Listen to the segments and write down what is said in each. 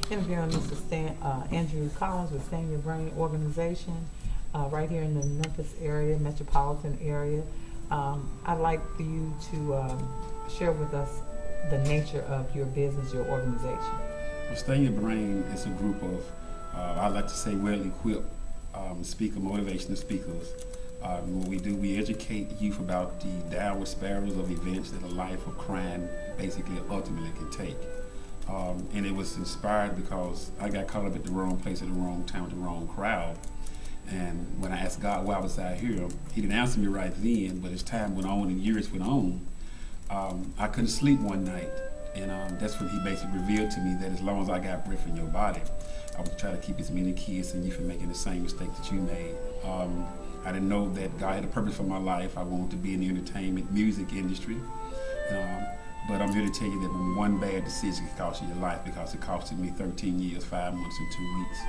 Interviewing Mr. Andrew Collins with Stand Your Brain Organization, right here in the Memphis area, metropolitan area. I'd like for you to share with us the nature of your business, your organization. Well, Stand Your Brain is a group of, I like to say, well-equipped motivational speakers. What we do, we educate youth about the downward spirals of events that a life of crime basically ultimately can take. And it was inspired because I got caught up at the wrong place at the wrong time with the wrong crowd. And when I asked God why was I here, He didn't answer me right then, but as time went on and years went on, I couldn't sleep one night. And that's when He basically revealed to me that as long as I got breath in your body, I would try to keep as many kids and you from making the same mistake that you made. I didn't know that God had a purpose for my life. I wanted to be in the entertainment, music industry. But I'm here to tell you that one bad decision can cost you your life, because it costed me 13 years, 5 months, and 2 weeks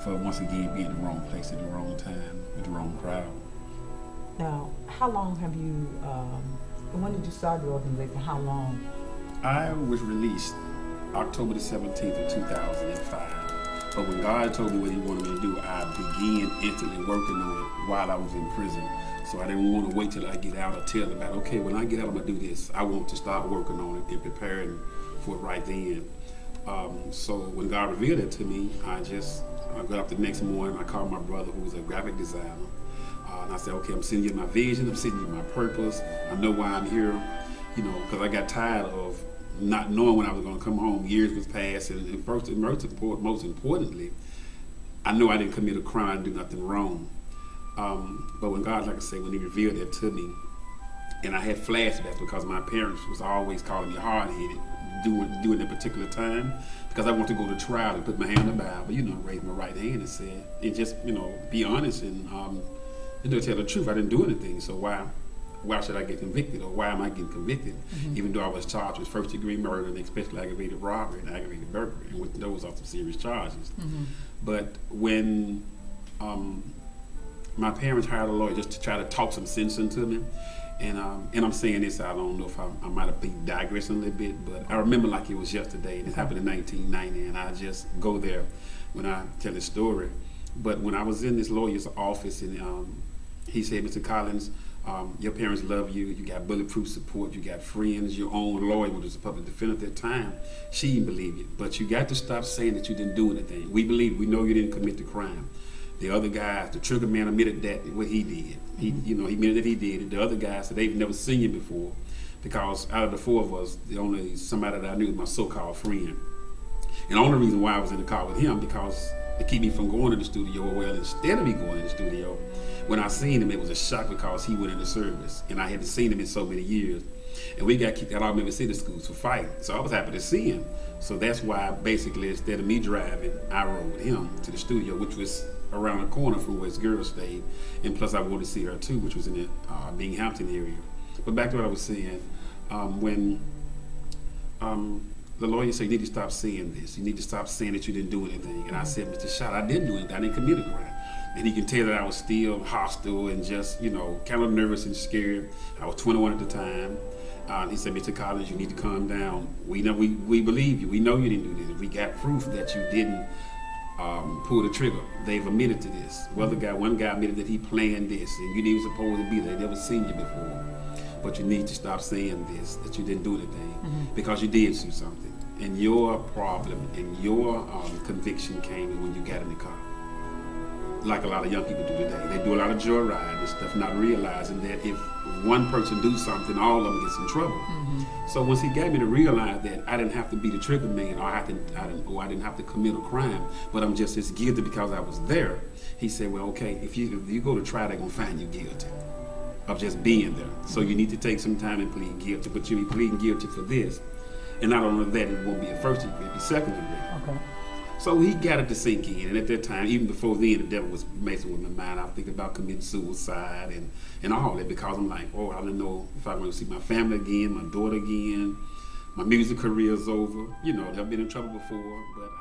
for once again being in the wrong place at the wrong time with the wrong crowd. Now, how long have you, when did you start the organization? How long? I was released October the 17th of 2005. But when God told me what He wanted me to do, I began instantly working on it while I was in prison. So I didn't want to wait till I get out or tell about, okay, when I get out, I'm going to do this. I want to start working on it and preparing for it right then. So when God revealed it to me, I got up the next morning. I called my brother, who was a graphic designer. And I said, okay, I'm sending you my vision. I'm sending you my purpose. I know why I'm here, because I got tired of not knowing when I was going to come home. Years was passed, and most importantly, I know I didn't commit a crime, do nothing wrong. But when God, like I say, when He revealed that to me, and I had flashbacks because my parents was always calling me hard-headed during that particular time, because I wanted to go to trial and put my hand on the Bible, raise my right hand and said, and just, be honest and, tell the truth. I didn't do anything, so why should I get convicted, or why am I getting convicted? Mm-hmm. Even though I was charged with first-degree murder and especially aggravated robbery and aggravated burglary, and with those are some serious charges. Mm-hmm. But when my parents hired a lawyer just to try to talk some sense into me, and I'm saying this, I don't know if I might have been digressing a little bit, but I remember like it was yesterday, and it happened in 1990, and I just go there when I tell this story. But when I was in this lawyer's office, and he said, Mr. Collins, your parents love you, you got bulletproof support, you got friends, your own lawyer, which was a public defender at that time, she didn't believe you. But you got to stop saying that you didn't do anything. We know you didn't commit the crime. The other guys, the trigger man admitted that what he did. He admitted that he did it. The other guys said they've never seen you before, because out of the four of us, the only somebody that I knew was my so-called friend. And the only reason why I was in the car with him, because to keep me from going to the studio, well, instead of me going to the studio, when I seen him, it was a shock because he went into service, and I hadn't seen him in so many years. And we got kicked out of Memphis City schools for fighting. So I was happy to see him. So that's why basically, instead of me driving, I rode with him to the studio, which was around the corner from where his girl stayed. And plus I wanted to see her too, which was in the Binghamton area. But back to what I was saying, when the lawyer said, you need to stop saying this. You need to stop saying that you didn't do anything. And I said, Mr. Schott, I didn't do anything. I didn't commit a crime. And he can tell that I was still hostile and just, kind of nervous and scared. I was 21 at the time. He said, Mr. Collins, you need to calm down. We believe you. We know you didn't do this. We got proof that you didn't pull the trigger. They've admitted to this. Well, one guy admitted that he planned this, and you didn't supposed to be there. They never seen you before. But you need to stop saying this, that you didn't do anything, because you did do something. And your problem and your conviction came when you got in the car. Like a lot of young people do today. They do a lot of joyride and stuff, not realizing that if one person do something, all of them gets in trouble. Mm-hmm. So once he got me to realize that I didn't have to be the trigger man, or I didn't have to commit a crime, but I'm just as guilty because I was there, he said, well, okay, if you go to trial, they're going to find you guilty of just being there. So you need to take some time and plead guilty, but you'll be pleading guilty for this. And not only that, it won't be a first degree, it'll be second degree. Okay. So he got it to sink in, and at that time, even before then, the devil was messing with my mind. I was thinking about committing suicide and all that, because I'm like, oh, I don't know if I'm going to see my family again, my daughter again, my music career's over. I've been in trouble before, but